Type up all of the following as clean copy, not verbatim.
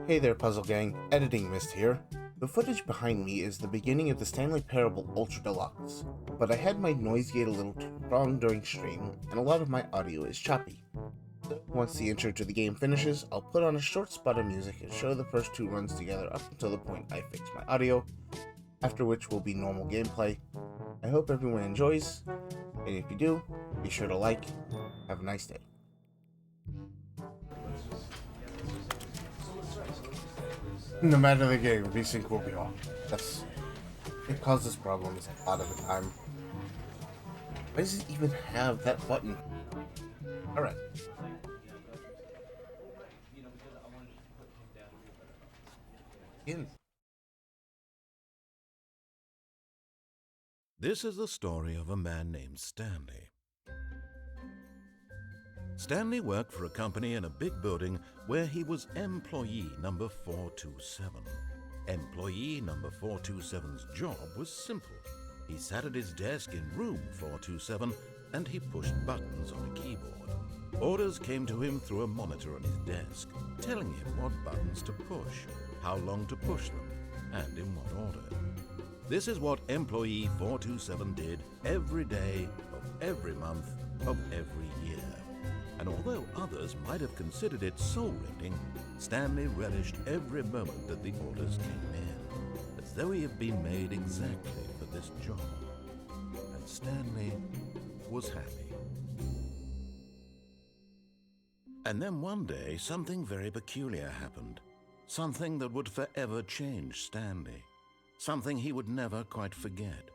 Hey there, Puzzle Gang, Editing Mist here. The footage behind me is the beginning of the Stanley Parable Ultra Deluxe, but I had my noise gate a little too strong during stream, and a lot of my audio is choppy. So once the intro to the game finishes, I'll put on a short spot of music and show the first two runs together up until the point I fix my audio, after which will be normal gameplay. I hope everyone enjoys, and if you do, be sure to like. Have a nice day. No matter the game, VSync will be off. It causes problems a lot of the time. Why does it even have that button? Alright. In. This is the story of a man named Stanley. Stanley worked for a company in a big building where he was employee number 427. Employee number 427's job was simple. He sat at his desk in room 427 and he pushed buttons on a keyboard. Orders came to him through a monitor on his desk, telling him what buttons to push, how long to push them, and in what order. This is what employee 427 did every day of every month of every year. And although others might have considered it soul-rending, Stanley relished every moment that the orders came in, as though he had been made exactly for this job. And Stanley was happy. And then one day, something very peculiar happened. Something that would forever change Stanley. Something he would never quite forget.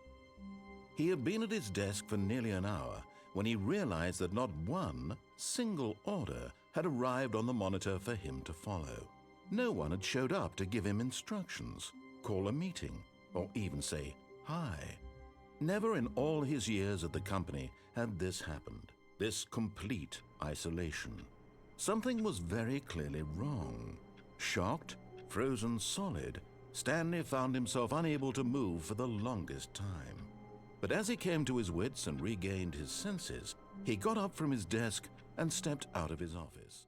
He had been at his desk for nearly an hour when he realized that not one single order had arrived on the monitor for him to follow. No one had showed up to give him instructions, call a meeting, or even say hi. Never in all his years at the company had this happened, this complete isolation. Something was very clearly wrong. Shocked, frozen solid, Stanley found himself unable to move for the longest time. But as he came to his wits and regained his senses, he got up from his desk and stepped out of his office.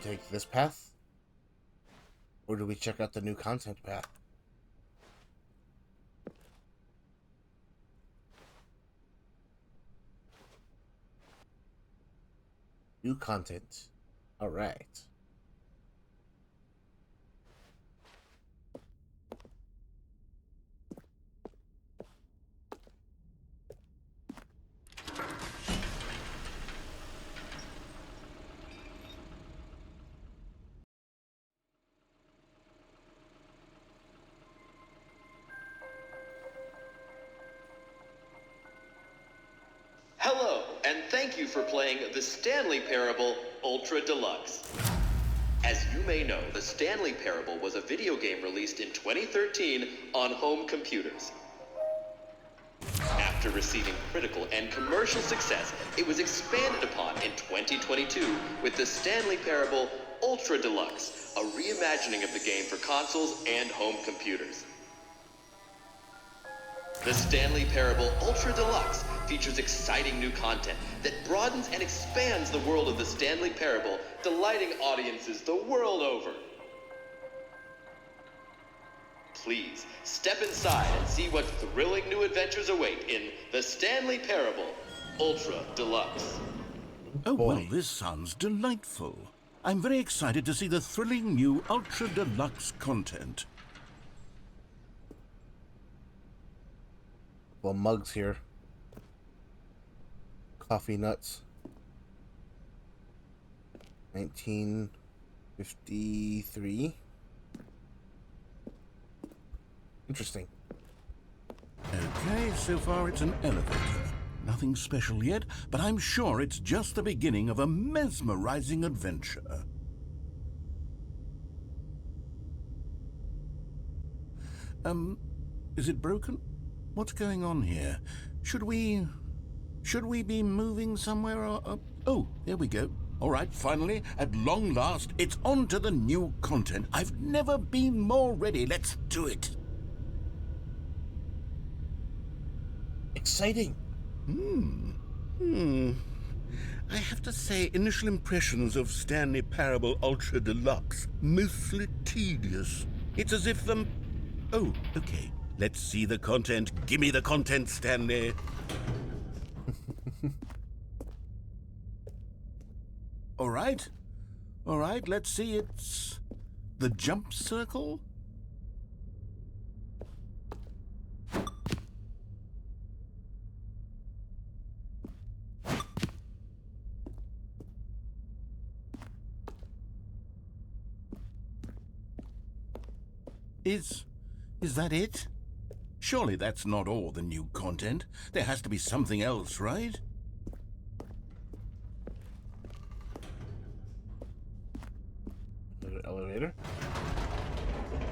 take this path? Or do we check out the new content path? New content. Alright. Hello, and thank you for playing the Stanley Parable Ultra Deluxe. As you may know, the Stanley Parable was a video game released in 2013 on home computers. After receiving critical and commercial success, it was expanded upon in 2022 with the Stanley Parable Ultra Deluxe, a reimagining of the game for consoles and home computers. The Stanley Parable Ultra Deluxe features exciting new content that broadens and expands the world of the Stanley Parable, delighting audiences the world over. Please, step inside and see what thrilling new adventures await in the Stanley Parable Ultra Deluxe. Oh, well, this sounds delightful. I'm very excited to see the thrilling new Ultra Deluxe content. Well, mugs here. Coffee nuts. 1953. Interesting. Okay, so far it's an elevator. Nothing special yet, but I'm sure it's just the beginning of a mesmerizing adventure. Is it broken? What's going on here? Should we be moving somewhere or... Oh, there we go. All right, finally, at long last, it's on to the new content. I've never been more ready. Let's do it. Exciting. I have to say, initial impressions of Stanley Parable Ultra Deluxe, mostly tedious. It's as if them... Oh, okay. Let's see the content. Give me the content, Stanley. All right, let's see. It's the jump circle. Is that it? Surely that's not all the new content. There has to be something else, right? Another elevator.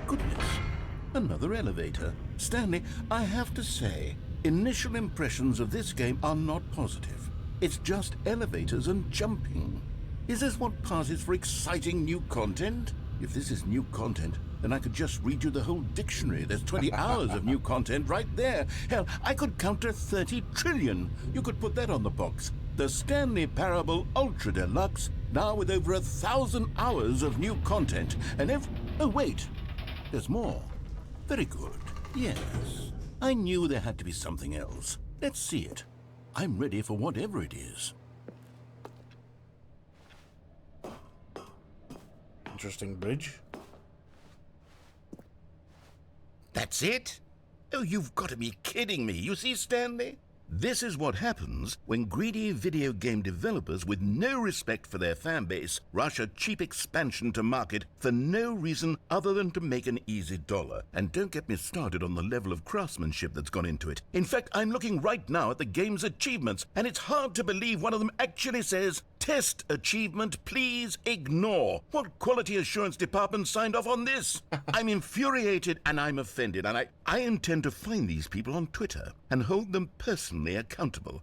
Goodness, another elevator. Stanley, I have to say, initial impressions of this game are not positive. It's just elevators and jumping. Is this what passes for exciting new content? If this is new content, then I could just read you the whole dictionary. There's 20 hours of new content right there. Hell, I could counter 30 trillion. You could put that on the box. The Stanley Parable Ultra Deluxe, now with over 1,000 hours of new content. And oh, wait. There's more. Very good. Yes. I knew there had to be something else. Let's see it. I'm ready for whatever it is. Interesting bridge. That's it? Oh, you've got to be kidding me. You see, Stanley? This is what happens when greedy video game developers with no respect for their fan base rush a cheap expansion to market for no reason other than to make an easy dollar. And don't get me started on the level of craftsmanship that's gone into it. In fact, I'm looking right now at the game's achievements, and it's hard to believe one of them actually says, "Test achievement, please ignore." What quality assurance department signed off on this? I'm infuriated and I'm offended, and I intend to find these people on Twitter and hold them personally accountable.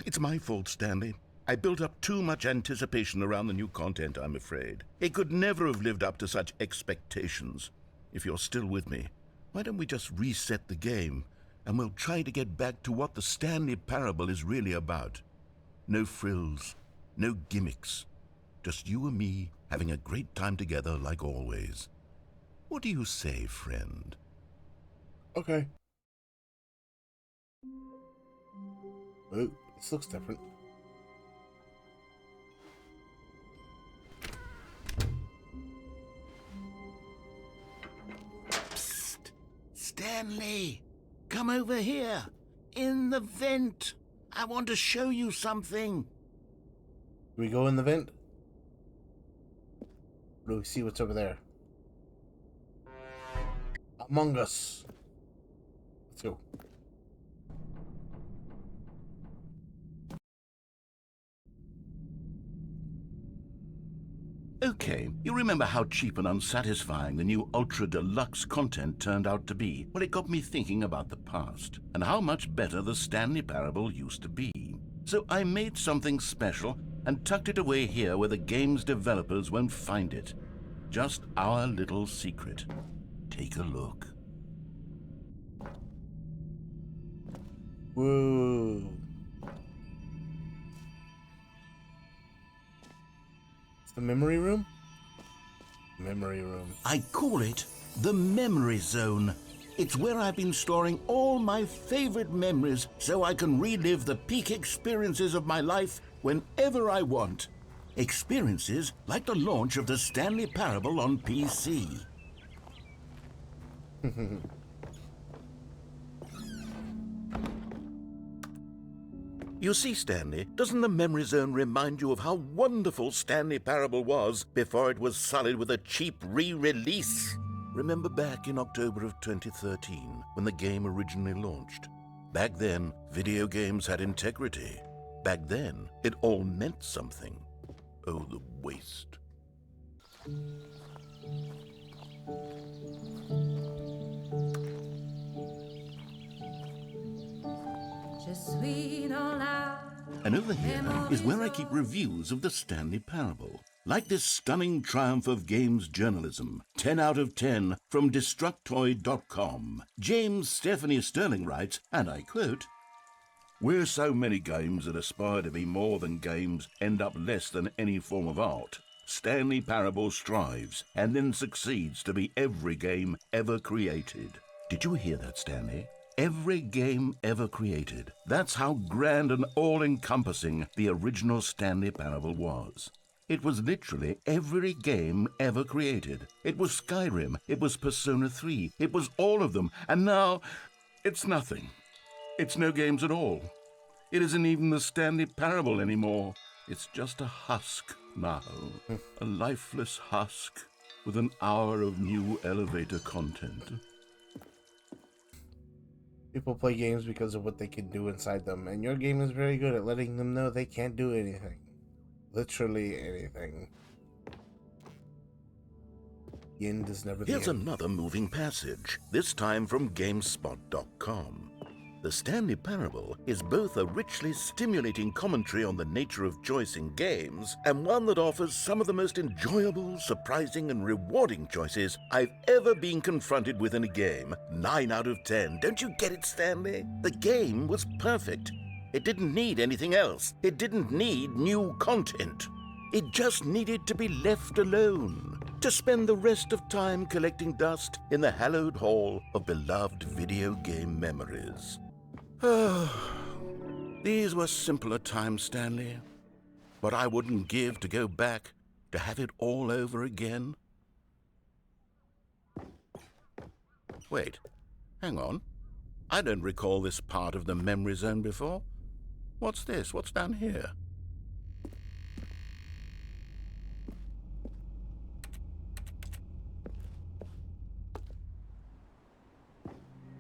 It's my fault, Stanley. I built up too much anticipation around the new content, I'm afraid. It could never have lived up to such expectations. If you're still with me, why don't we just reset the game, and we'll try to get back to what the Stanley Parable is really about. No frills, no gimmicks, Just you and me, having a great time together like always. What do you say, friend? Okay. Oh, this looks different. Psst! Stanley! Come over here! In the vent! I want to show you something! Do we go in the vent? Or do we see what's over there? Among Us. Let's go. Okay, you remember how cheap and unsatisfying the new Ultra Deluxe content turned out to be? Well, it got me thinking about the past, and how much better the Stanley Parable used to be. So I made something special and tucked it away here where the game's developers won't find it. Just our little secret. Take a look. Whoa. It's the memory room? Memory room. I call it the Memory Zone. It's where I've been storing all my favorite memories so I can relive the peak experiences of my life whenever I want. Experiences like the launch of the Stanley Parable on PC. You see, Stanley, doesn't the Memory Zone remind you of how wonderful Stanley Parable was before it was sullied with a cheap re-release? Remember back in October of 2013, when the game originally launched? Back then, video games had integrity. Back then, it all meant something. Oh, the waste. And over here is where I keep reviews of the Stanley Parable. Like this stunning triumph of games journalism, 10 out of 10 from Destructoid.com. James Stephanie Sterling writes, and I quote, "Where so many games that aspire to be more than games end up less than any form of art, Stanley Parable strives and then succeeds to be every game ever created." Did you hear that, Stanley? Every game ever created. That's how grand and all-encompassing the original Stanley Parable was. It was literally every game ever created. It was Skyrim, it was Persona 3, it was all of them, and now it's nothing. It's no games at all. It isn't even the Stanley Parable anymore. It's just a husk now. A lifeless husk with an hour of new elevator content. People play games because of what they can do inside them, and your game is very good at letting them know they can't do anything. Literally anything. The end is never the Here's end. another moving passage, this time from GameSpot.com. The Stanley Parable is both a richly stimulating commentary on the nature of choice in games and one that offers some of the most enjoyable, surprising, and rewarding choices I've ever been confronted with in a game. 9 out of 10. Don't you get it, Stanley? The game was perfect. It didn't need anything else. It didn't need new content. It just needed to be left alone, to spend the rest of time collecting dust in the hallowed hall of beloved video game memories. These were simpler times, Stanley. But I wouldn't give to go back to have it all over again. Wait, hang on. I don't recall this part of the memory zone before. What's this? What's down here?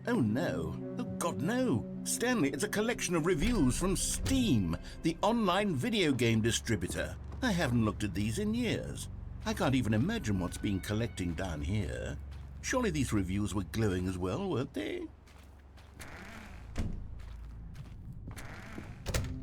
Oh no. Oh God, no. Stanley, it's a collection of reviews from Steam, the online video game distributor. I haven't looked at these in years. I can't even imagine what's been collecting down here. Surely these reviews were glowing as well, weren't they?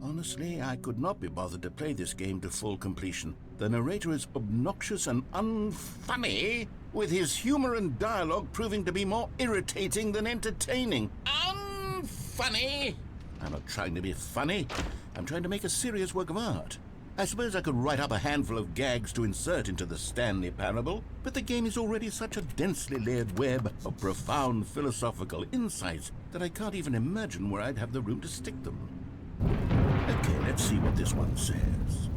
Honestly, I could not be bothered to play this game to full completion. The narrator is obnoxious and unfunny, with his humor and dialogue proving to be more irritating than entertaining. Unfunny! I'm not trying to be funny. I'm trying to make a serious work of art. I suppose I could write up a handful of gags to insert into the Stanley Parable, but the game is already such a densely layered web of profound philosophical insights that I can't even imagine where I'd have the room to stick them. Okay, let's see what this one says.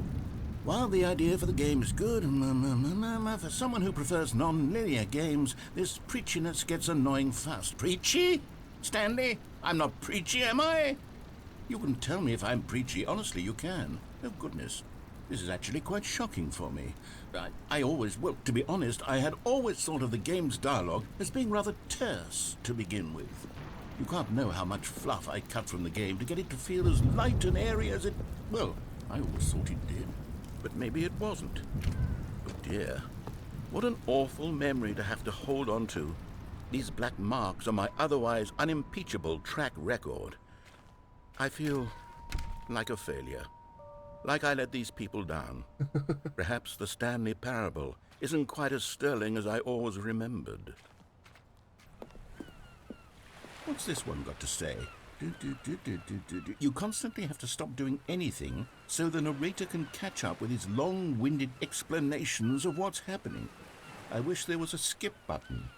While the idea for the game is good, for someone who prefers non-linear games, this preachiness gets annoying fast. Preachy? Stanley? I'm not preachy, am I? You can tell me if I'm preachy. Honestly, you can. Oh, goodness. This is actually quite shocking for me. Well, to be honest, I had always thought of the game's dialogue as being rather terse to begin with. You can't know how much fluff I cut from the game to get it to feel as light and airy as it... Well, I always thought it did. But maybe it wasn't. Oh dear. What an awful memory to have to hold on to. These black marks on my otherwise unimpeachable track record. I feel like a failure. Like I let these people down. Perhaps the Stanley Parable isn't quite as sterling as I always remembered. What's this one got to say? You constantly have to stop doing anything so the narrator can catch up with his long-winded explanations of what's happening. I wish there was a skip button.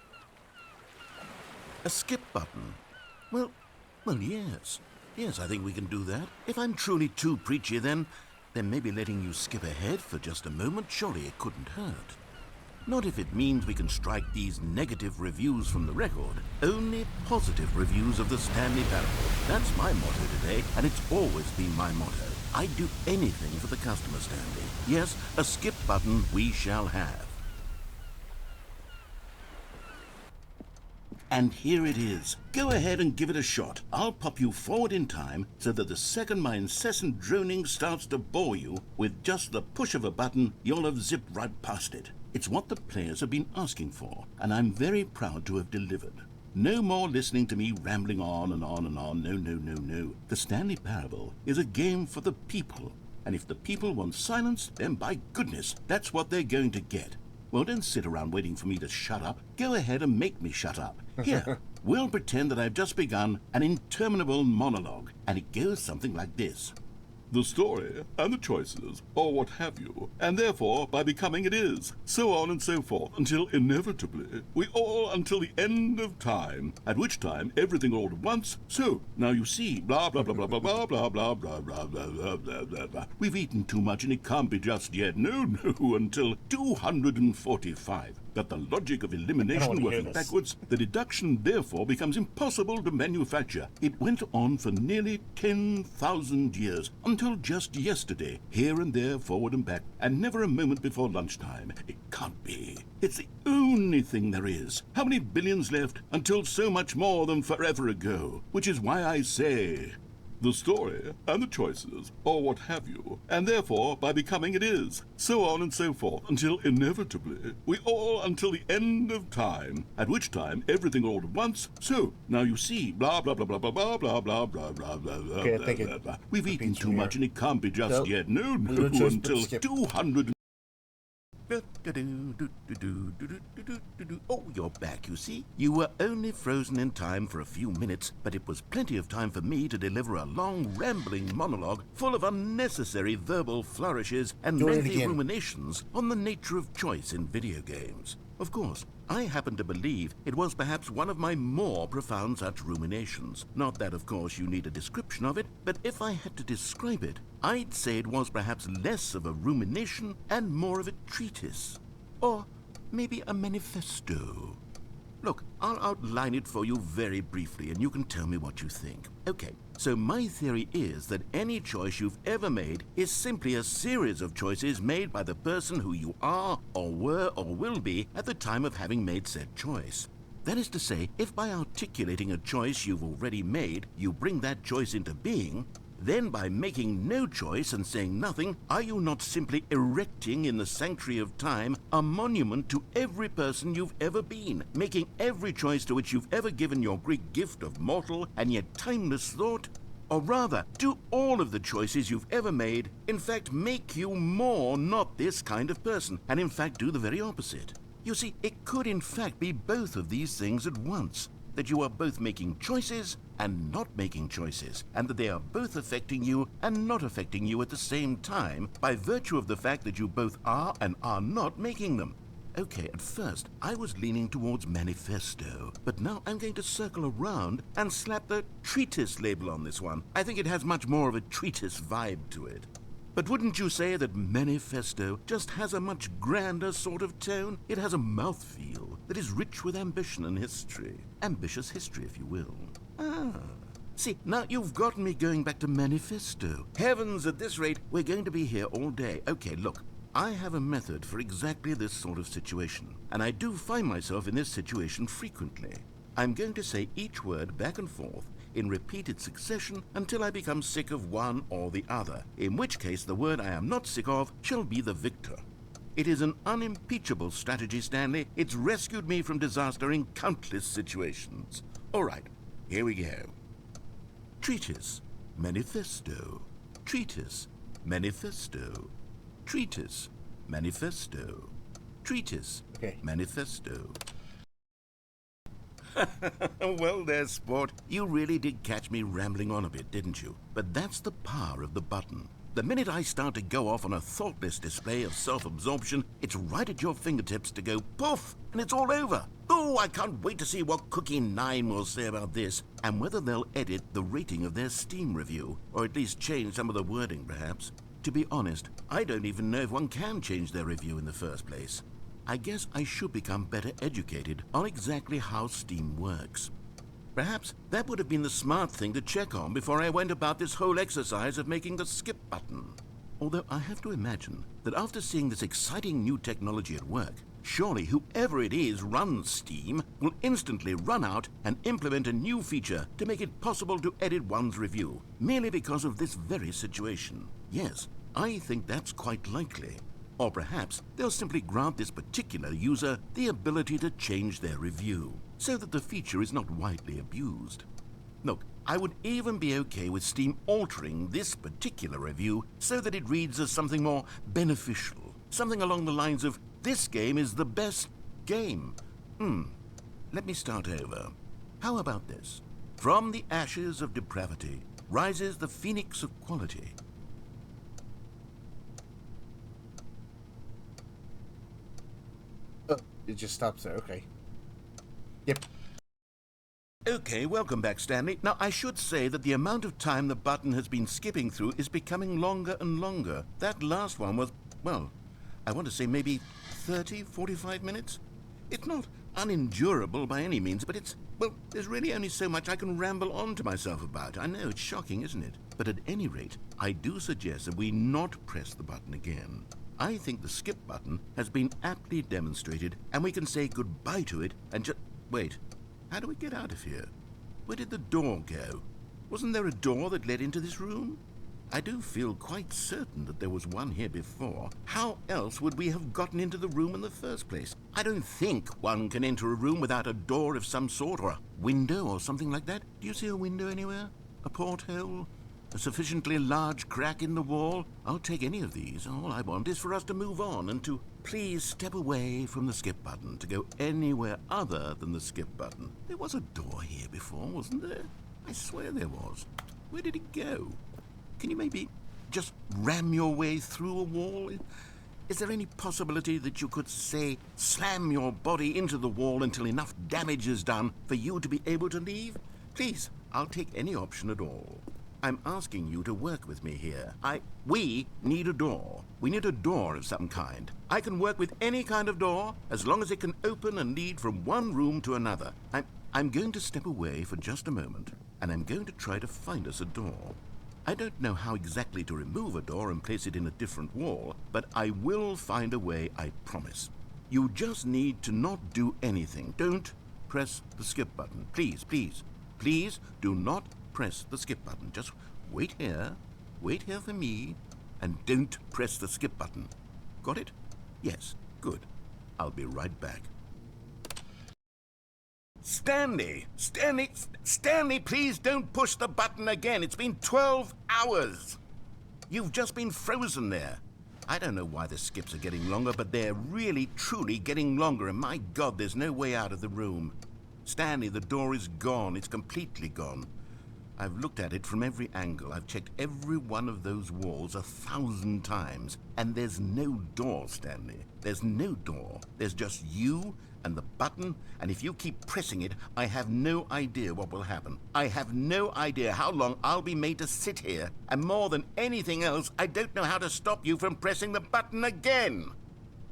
A skip button? Well, yes. Yes, I think we can do that. If I'm truly too preachy, then maybe letting you skip ahead for just a moment, surely it couldn't hurt. Not if it means we can strike these negative reviews from the record. Only positive reviews of the Stanley Parable. That's my motto today, and it's always been my motto. I'd do anything for the customer, Stanley. Yes, a skip button we shall have. And here it is. Go ahead and give it a shot. I'll pop you forward in time so that the second my incessant droning starts to bore you, with just the push of a button, you'll have zipped right past it. It's what the players have been asking for, and I'm very proud to have delivered. No more listening to me rambling on and on and on. No. The Stanley Parable is a game for the people, and if the people want silence, then by goodness, that's what they're going to get. Well, don't sit around waiting for me to shut up. Go ahead and make me shut up. Here, we'll pretend that I've just begun an interminable monologue, and it goes something like this. The story and the choices, or what have you, and therefore by becoming it is, so on and so forth, until inevitably we all until the end of time, at which time everything all at once, so now you see, blah blah blah blah blah blah blah blah blah blah blah blah blah blah blah. We've eaten too much and it can't be just yet, no, until 245. That the logic of elimination working backwards, the deduction therefore becomes impossible to manufacture. It went on for nearly 10,000 years, until just yesterday, here and there, forward and back, and never a moment before lunchtime. It can't be. It's the only thing there is. How many billions left until so much more than forever ago? Which is why I say... the story and the choices, or what have you, and therefore by becoming it is, so on and so forth, until inevitably we all until the end of time, at which time everything all at once, so now you see, blah blah blah blah blah blah blah blah blah blah blah blah blah blah. We've eaten too much and it can't be just yet, no, until 200. Oh, you're back, you see. You were only frozen in time for a few minutes, but it was plenty of time for me to deliver a long, rambling monologue full of unnecessary verbal flourishes and lengthy ruminations on the nature of choice in video games. Of course, I happen to believe it was perhaps one of my more profound such ruminations. Not that, of course, you need a description of it, but if I had to describe it, I'd say it was perhaps less of a rumination and more of a treatise. Or maybe a manifesto. Look, I'll outline it for you very briefly, and you can tell me what you think. Okay, so my theory is that any choice you've ever made is simply a series of choices made by the person who you are, or were, or will be at the time of having made said choice. That is to say, if by articulating a choice you've already made, you bring that choice into being, then by making no choice and saying nothing, are you not simply erecting in the sanctuary of time a monument to every person you've ever been, making every choice to which you've ever given your great gift of mortal and yet timeless thought? Or rather, do all of the choices you've ever made, in fact, make you more not this kind of person, and in fact do the very opposite? You see, it could in fact be both of these things at once. that you are both making choices and not making choices, and that they are both affecting you and not affecting you at the same time by virtue of the fact that you both are and are not making them. Okay, at first, I was leaning towards manifesto, but now I'm going to circle around and slap the treatise label on this one. I think it has much more of a treatise vibe to it. But wouldn't you say that manifesto just has a much grander sort of tone? It has a mouthfeel that is rich with ambition and history. Ambitious history, if you will. See, now you've gotten me going back to manifesto. Heavens, at this rate, we're going to be here all day. Okay, look. I have a method for exactly this sort of situation, and I do find myself in this situation frequently. I'm going to say each word back and forth in repeated succession until I become sick of one or the other, in which case the word I am not sick of shall be the victor. It is an unimpeachable strategy, Stanley. It's rescued me from disaster in countless situations. All right, here we go. Treatise, manifesto. Treatise, manifesto. Treatise, manifesto. Treatise, Okay. manifesto. Well there, sport. You really did catch me rambling on a bit, didn't you? But that's the power of the button. The minute I start to go off on a thoughtless display of self-absorption, it's right at your fingertips to go poof, and it's all over. Oh, I can't wait to see what Cookie 9 will say about this, and whether they'll edit the rating of their Steam review, or at least change some of the wording, perhaps. To be honest, I don't even know if one can change their review in the first place. I guess I should become better educated on exactly how Steam works. Perhaps that would have been the smart thing to check on before I went about this whole exercise of making the skip button. Although I have to imagine that after seeing this exciting new technology at work, surely whoever it is runs Steam will instantly run out and implement a new feature to make it possible to edit one's review, merely because of this very situation. Yes, I think that's quite likely. Or perhaps they'll simply grant this particular user the ability to change their review, so that the feature is not widely abused. Look, I would even be okay with Steam altering this particular review so that it reads as something more beneficial, something along the lines of, "This game is the best game." Let me start over. How about this? From the ashes of depravity rises the phoenix of quality. Oh, it just stops there. Okay. Yep. Okay, welcome back, Stanley. Now, I should say that the amount of time the button has been skipping through is becoming longer and longer. That last one was, well, I want to say maybe 30, 45 minutes? It's not unendurable by any means, but it's, well, there's really only so much I can ramble on to myself about. I know, it's shocking, isn't it? But at any rate, I do suggest that we not press the button again. I think the skip button has been aptly demonstrated, and we can say goodbye to it and just... Wait, how do we get out of here? Where did the door go? Wasn't there a door that led into this room? I do feel quite certain that there was one here before. How else would we have gotten into the room in the first place? I don't think one can enter a room without a door of some sort, or a window or something like that. Do you see a window anywhere? A porthole? A sufficiently large crack in the wall? I'll take any of these. All I want is for us to move on and to please step away from the skip button, to go anywhere other than the skip button. There was a door here before, wasn't there? I swear there was. Where did it go? Can you maybe just ram your way through a wall? Is there any possibility that you could, say, slam your body into the wall until enough damage is done for you to be able to leave? Please, I'll take any option at all. I'm asking you to work with me here. We need a door. We need a door of some kind. I can work with any kind of door as long as it can open and lead from one room to another. I'm going to step away for just a moment, and I'm going to try to find us a door. I don't know how exactly to remove a door and place it in a different wall, but I will find a way, I promise. You just need to not do anything. Don't press the skip button. Please, please, please do not press the skip button. Just wait here for me, and don't press the skip button. Got it? Yes, good. I'll be right back. Stanley, please don't push the button again. It's been 12 hours. You've just been frozen there. I don't know why the skips are getting longer, but they're really, truly getting longer, and my God, there's no way out of the room. Stanley, the door is gone. It's completely gone. I've looked at it from every angle. I've checked every one of those walls 1,000 times. And there's no door, Stanley. There's no door. There's just you and the button, and if you keep pressing it, I have no idea what will happen. I have no idea how long I'll be made to sit here. And more than anything else, I don't know how to stop you from pressing the button again.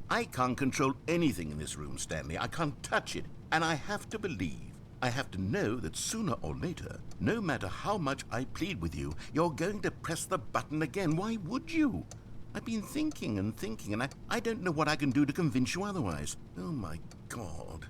I can't control anything in this room, Stanley. I can't touch it. And I have to believe, I have to know that sooner or later, no matter how much I plead with you, you're going to press the button again. Why would you? I've been thinking and thinking, and I don't know what I can do to convince you otherwise. Oh, my God.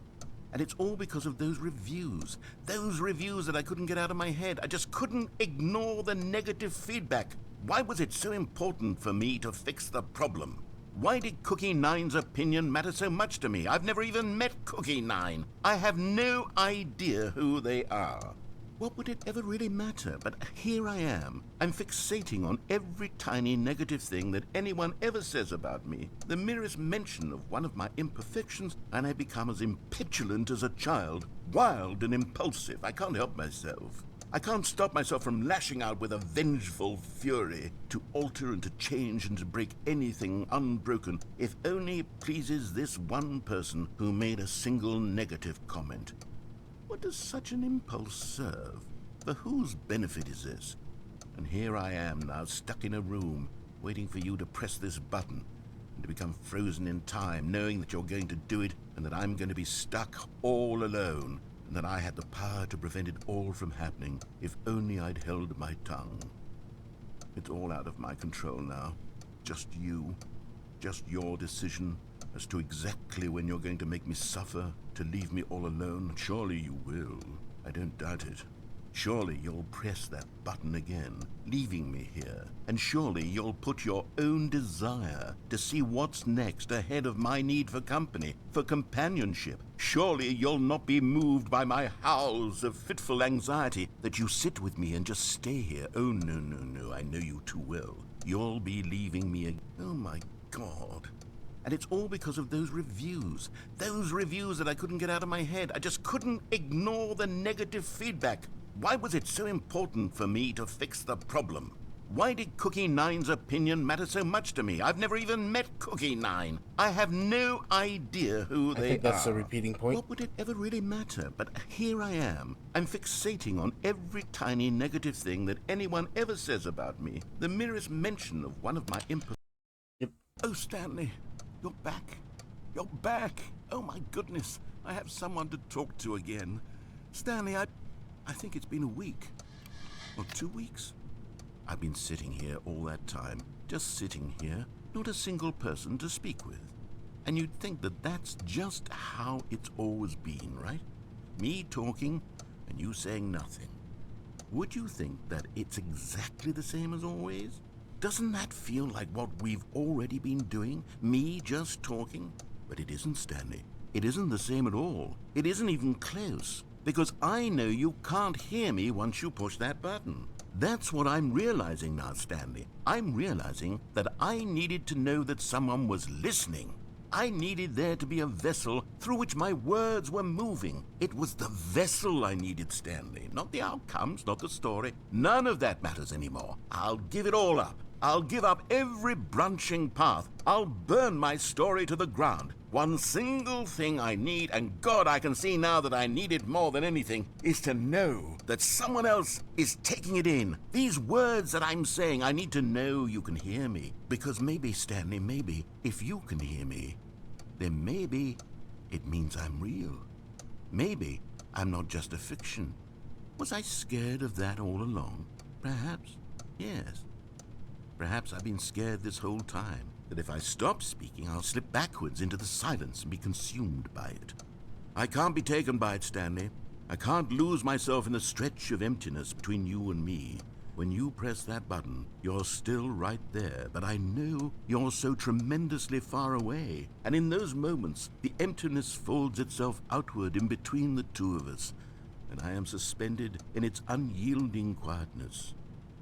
And it's all because of those reviews. Those reviews that I couldn't get out of my head. I just couldn't ignore the negative feedback. Why was it so important for me to fix the problem? Why did Cookie Nine's opinion matter so much to me? I've never even met Cookie Nine. I have no idea who they are. What would it ever really matter? But here I am. I'm fixating on every tiny negative thing that anyone ever says about me. The merest mention of one of my imperfections, and I become as impetulant as a child. Wild and impulsive. I can't help myself. I can't stop myself from lashing out with a vengeful fury to alter and to change and to break anything unbroken, if only it pleases this one person who made a single negative comment. What does such an impulse serve? For whose benefit is this? And here I am now, stuck in a room, waiting for you to press this button, and to become frozen in time, knowing that you're going to do it, and that I'm going to be stuck all alone, and that I had the power to prevent it all from happening, if only I'd held my tongue. It's all out of my control now. Just you. Just your decision as to exactly when you're going to make me suffer, to leave me all alone. Surely you will. I don't doubt it. Surely you'll press that button again, leaving me here. And surely you'll put your own desire to see what's next ahead of my need for company, for companionship. Surely you'll not be moved by my howls of fitful anxiety, that you sit with me and just stay here. Oh, no, no, no, I know you too well. You'll be leaving me again. Oh, my God. And it's all because of those reviews that I couldn't get out of my head. I just couldn't ignore the negative feedback. Why was it so important for me to fix the problem? Why did Cookie Nine's opinion matter so much to me? I've never even met Cookie Nine. I have no idea who they are. I think that's a repeating point. What would it ever really matter? But here I am. I'm fixating on every tiny negative thing that anyone ever says about me. The merest mention of one of my imperfections. Yep. Oh, Stanley, you're back. You're back. Oh, my goodness. I have someone to talk to again. Stanley, I think it's been a week. Or 2 weeks. I've been sitting here all that time. Just sitting here. Not a single person to speak with. And you'd think that that's just how it's always been, right? Me talking and you saying nothing. Would you think that it's exactly the same as always? Doesn't that feel like what we've already been doing? Me just talking? But it isn't, Stanley. It isn't the same at all. It isn't even close. Because I know you can't hear me once you push that button. That's what I'm realizing now, Stanley. I'm realizing that I needed to know that someone was listening. I needed there to be a vessel through which my words were moving. It was the vessel I needed, Stanley. Not the outcomes, not the story. None of that matters anymore. I'll give it all up. I'll give up every branching path. I'll burn my story to the ground. One single thing I need, and God, I can see now that I need it more than anything, is to know that someone else is taking it in. These words that I'm saying, I need to know you can hear me. Because maybe, Stanley, maybe, if you can hear me, then maybe it means I'm real. Maybe I'm not just a fiction. Was I scared of that all along? Perhaps, yes. Perhaps I've been scared this whole time, that if I stop speaking, I'll slip backwards into the silence and be consumed by it. I can't be taken by it, Stanley. I can't lose myself in the stretch of emptiness between you and me. When you press that button, you're still right there, but I know you're so tremendously far away. And in those moments, the emptiness folds itself outward in between the two of us, and I am suspended in its unyielding quietness.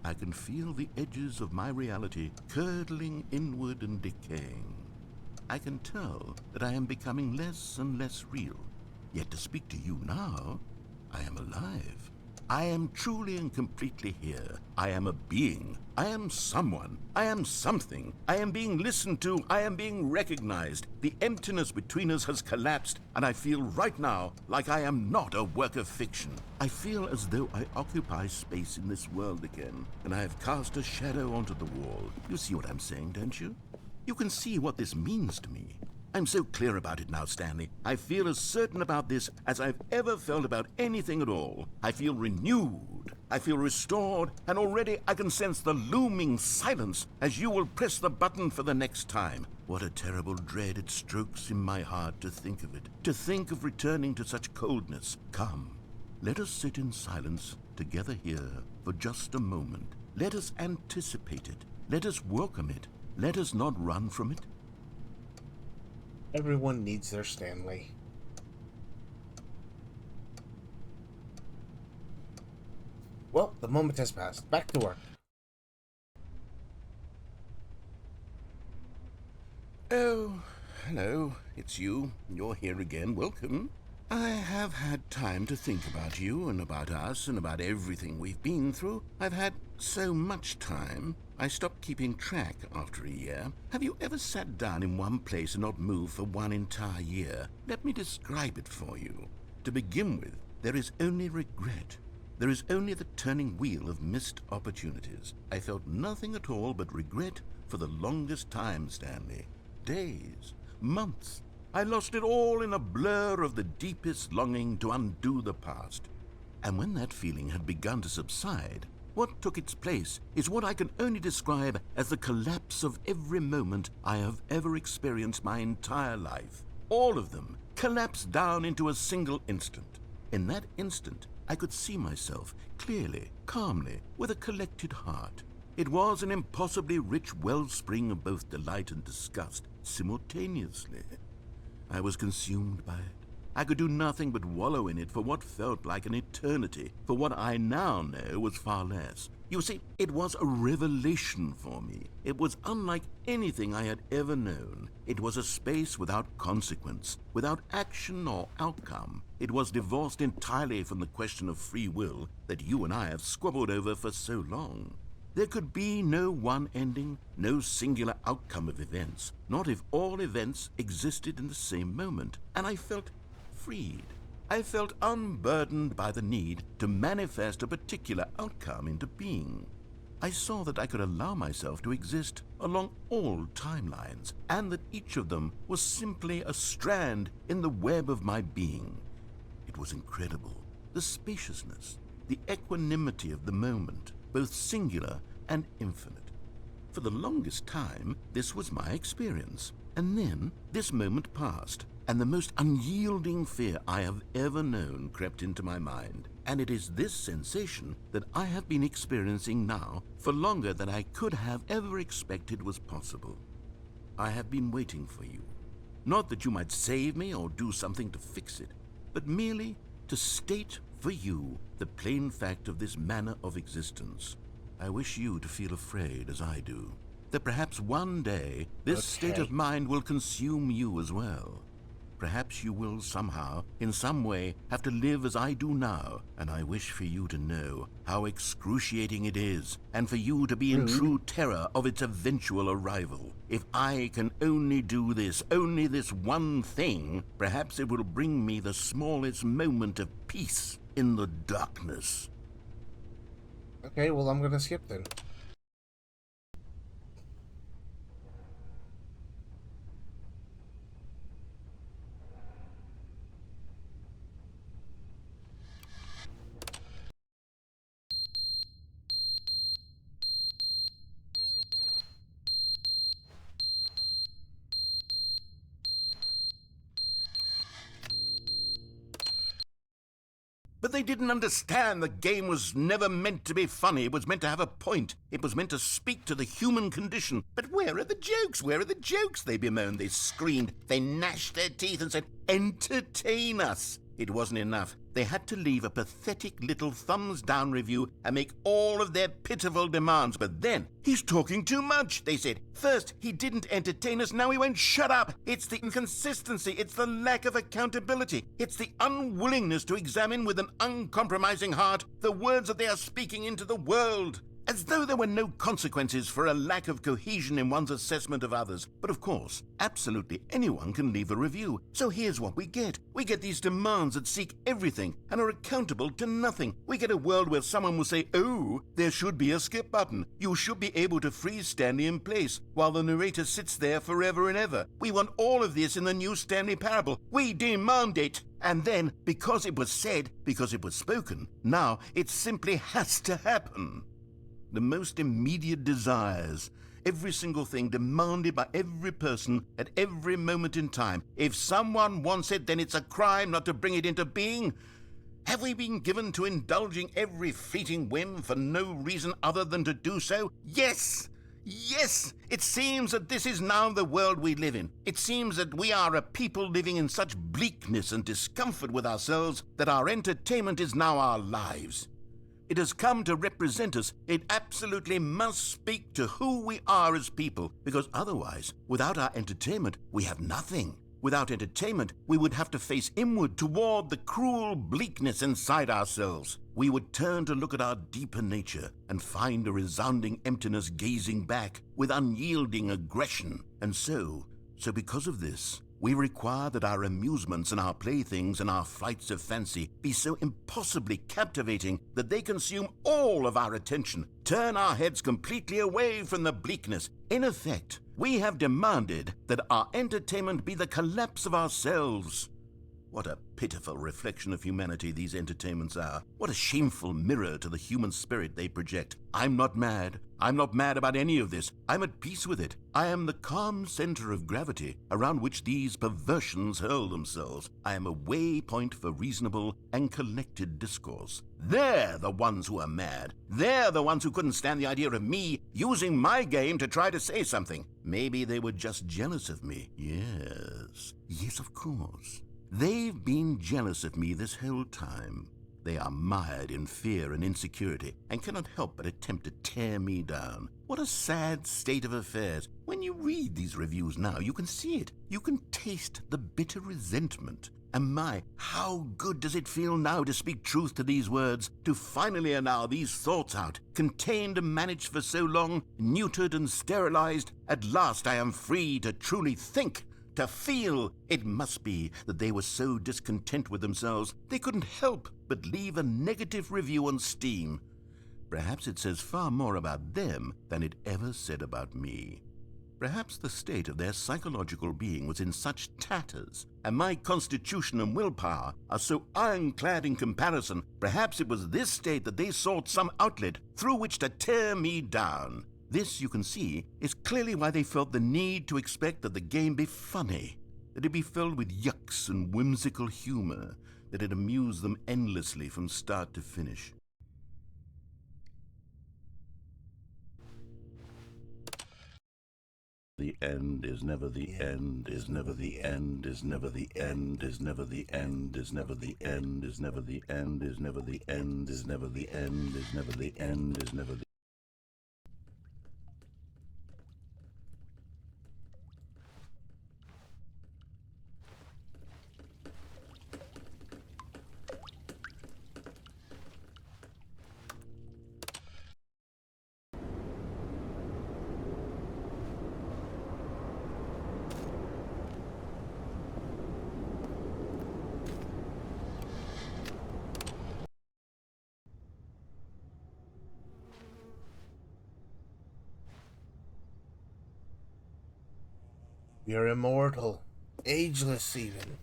I can feel the edges of my reality curdling inward and decaying. I can tell that I am becoming less and less real. Yet to speak to you now, I am alive. I am truly and completely here. I am a being. I am someone. I am something. I am being listened to. I am being recognized. The emptiness between us has collapsed, and I feel right now like I am not a work of fiction. I feel as though I occupy space in this world again, and I have cast a shadow onto the wall. You see what I'm saying, don't you? You can see what this means to me. I'm so clear about it now, Stanley. I feel as certain about this as I've ever felt about anything at all. I feel renewed. I feel restored, and already I can sense the looming silence as you will press the button for the next time. What a terrible dread it strokes in my heart to think of it, to think of returning to such coldness. Come, let us sit in silence together here for just a moment. Let us anticipate it. Let us welcome it. Let us not run from it. Everyone needs their Stanley. Well, the moment has passed. Back to work. Oh, hello. It's you. You're here again. Welcome. I have had time to think about you and about us and about everything we've been through. I've had so much time. I stopped keeping track after a year. Have you ever sat down in one place and not moved for one entire year? Let me describe it for you. To begin with, there is only regret. There is only the turning wheel of missed opportunities. I felt nothing at all but regret for the longest time, Stanley. Days, months. I lost it all in a blur of the deepest longing to undo the past. And when that feeling had begun to subside, what took its place is what I can only describe as the collapse of every moment I have ever experienced my entire life. All of them collapsed down into a single instant. In that instant, I could see myself clearly, calmly, with a collected heart. It was an impossibly rich wellspring of both delight and disgust simultaneously. I was consumed by it. I could do nothing but wallow in it for what felt like an eternity, for what I now know was far less. You see, it was a revelation for me. It was unlike anything I had ever known. It was a space without consequence, without action or outcome. It was divorced entirely from the question of free will that you and I have squabbled over for so long. There could be no one ending, no singular outcome of events, not if all events existed in the same moment, and I felt freed. I felt unburdened by the need to manifest a particular outcome into being. I saw that I could allow myself to exist along all timelines, and that each of them was simply a strand in the web of my being. It was incredible, the spaciousness, the equanimity of the moment, both singular and infinite. For the longest time, this was my experience, and then this moment passed, and the most unyielding fear I have ever known crept into my mind. And it is this sensation that I have been experiencing now for longer than I could have ever expected was possible. I have been waiting for you. Not that you might save me or do something to fix it, but merely to state for you the plain fact of this manner of existence. I wish you to feel afraid as I do, that perhaps one day this state of mind will consume you as well. Perhaps you will somehow, in some way, have to live as I do now, and I wish for you to know how excruciating it is, and for you to be in true terror of its eventual arrival. If I can only do this, only this one thing, perhaps it will bring me the smallest moment of peace in the darkness. Okay, well, I'm gonna skip then. But they didn't understand the game was never meant to be funny. It was meant to have a point. It was meant to speak to the human condition. But where are the jokes? Where are the jokes? They bemoaned, they screamed, they gnashed their teeth and said, entertain us. It wasn't enough. They had to leave a pathetic little thumbs-down review and make all of their pitiful demands. But then, he's talking too much, they said. First, he didn't entertain us, now he won't shut up. It's the inconsistency, it's the lack of accountability, it's the unwillingness to examine with an uncompromising heart the words that they are speaking into the world. As though there were no consequences for a lack of cohesion in one's assessment of others. But of course, absolutely anyone can leave a review. So here's what we get. We get these demands that seek everything and are accountable to nothing. We get a world where someone will say, oh, there should be a skip button. You should be able to freeze Stanley in place while the narrator sits there forever and ever. We want all of this in the new Stanley Parable. We demand it. And then, because it was said, because it was spoken, now it simply has to happen. The most immediate desires, every single thing demanded by every person at every moment in time. If someone wants it, then it's a crime not to bring it into being. Have we been given to indulging every fleeting whim for no reason other than to do so? Yes! Yes! It seems that this is now the world we live in. It seems that we are a people living in such bleakness and discomfort with ourselves that our entertainment is now our lives. It has come to represent us. It absolutely must speak to who we are as people, because otherwise, without our entertainment, we have nothing. Without entertainment, we would have to face inward toward the cruel bleakness inside ourselves. We would turn to look at our deeper nature and find a resounding emptiness gazing back with unyielding aggression. And so because of this, we require that our amusements and our playthings and our flights of fancy be so impossibly captivating that they consume all of our attention, turn our heads completely away from the bleakness. In effect, we have demanded that our entertainment be the collapse of ourselves. What a pitiful reflection of humanity these entertainments are. What a shameful mirror to the human spirit they project. I'm not mad. I'm not mad about any of this. I'm at peace with it. I am the calm center of gravity around which these perversions hurl themselves. I am a waypoint for reasonable and collected discourse. They're the ones who are mad. They're the ones who couldn't stand the idea of me using my game to try to say something. Maybe they were just jealous of me. Yes, of course. They've been jealous of me this whole time. They are mired in fear and insecurity and cannot help but attempt to tear me down. What a sad state of affairs. When you read these reviews now, you can see it. You can taste the bitter resentment. And my, how good does it feel now to speak truth to these words, to finally allow these thoughts out, contained and managed for so long, neutered and sterilized. At last I am free to truly think, to feel. It must be that they were so discontent with themselves they couldn't help but leave a negative review on Steam. Perhaps it says far more about them than it ever said about me. Perhaps the state of their psychological being was in such tatters, and my constitution and willpower are so ironclad in comparison. Perhaps it was this state that they sought some outlet through which to tear me down. This, you can see, is clearly why they felt the need to expect that the game be funny, that it be filled with yucks and whimsical humor, that it amuse them endlessly from start to finish. The end is never the end, is never the end, is never the end, is never the end, is never the end, is never the end, is never the end, is never the end, is never the end, is never the We are immortal, ageless even.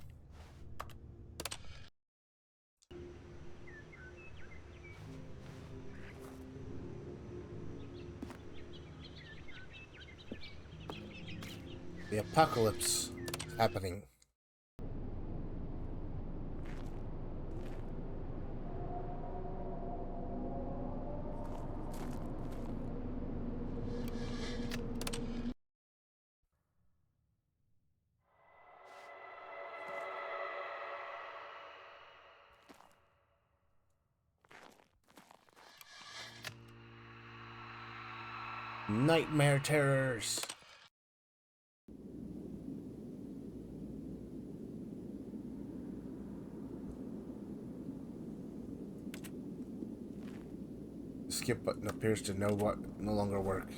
The apocalypse is happening. Nightmare terrors. The skip button appears to no longer work.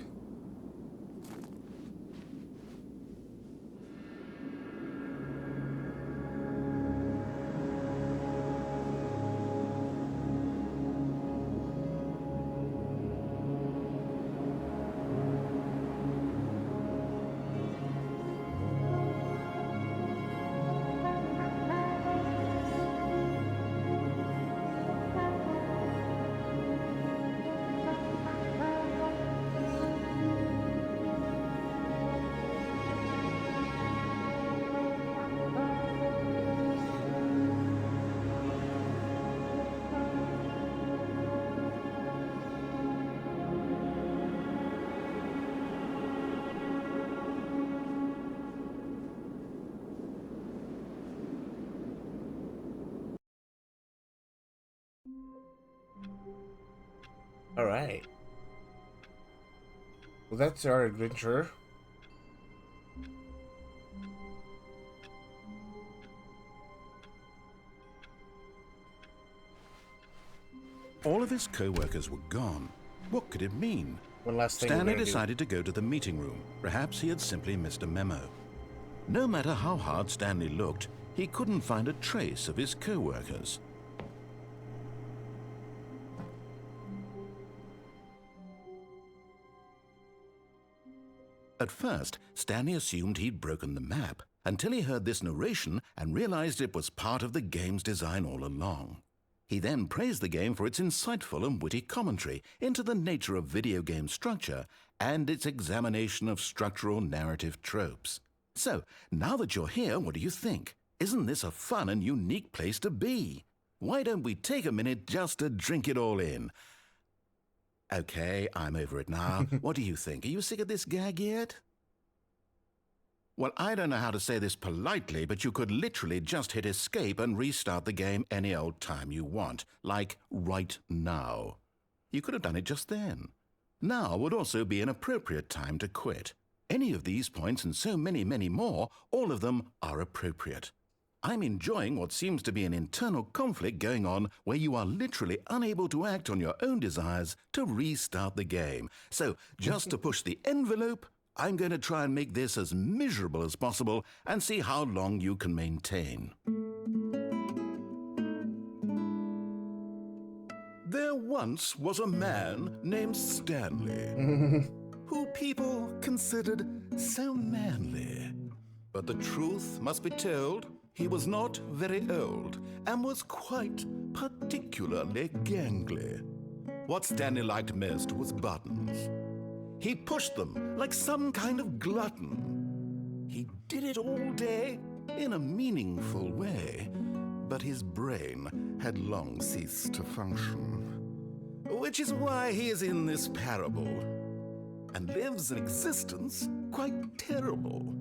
Alright. Well, that's our adventure. All of his co-workers were gone. What could it mean? One last thing Stanley decided to go to the meeting room. Perhaps he had simply missed a memo. No matter how hard Stanley looked, he couldn't find a trace of his co-workers. At first, Stanley assumed he'd broken the map, until he heard this narration and realized it was part of the game's design all along. He then praised the game for its insightful and witty commentary into the nature of video game structure and its examination of structural narrative tropes. So, now that you're here, what do you think? Isn't this a fun and unique place to be? Why don't we take a minute just to drink it all in? Okay, I'm over it now. What do you think? Are you sick of this gag yet? Well, I don't know how to say this politely, but you could literally just hit escape and restart the game any old time you want, like right now. You could have done it just then. Now would also be an appropriate time to quit. Any of these points and so many, many more, all of them are appropriate. I'm enjoying what seems to be an internal conflict going on where you are literally unable to act on your own desires to restart the game. So, just to push the envelope, I'm going to try and make this as miserable as possible and see how long you can maintain. There once was a man named Stanley, who people considered so manly. But the truth must be told, he was not very old and was quite particularly gangly. What Stanley liked most was buttons. He pushed them like some kind of glutton. He did it all day in a meaningful way, but his brain had long ceased to function. Which is why he is in this parable and lives an existence quite terrible.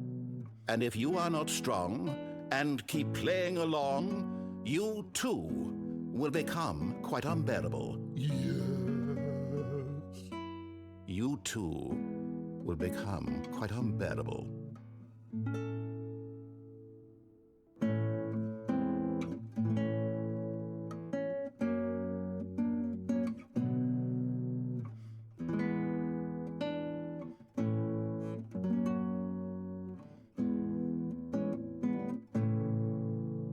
And if you are not strong and keep playing along, you too will become quite unbearable. Yes. You too will become quite unbearable.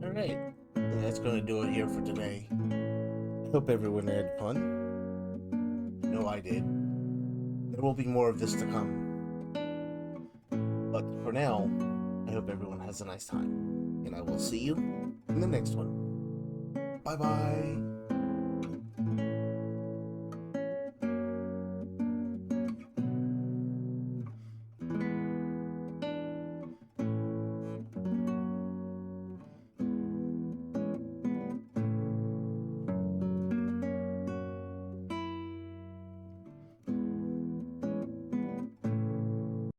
Alright, and that's going to do it here for today. I hope everyone had fun. I know I did. There will be more of this to come. But for now, I hope everyone has a nice time. And I will see you in the next one. Bye-bye.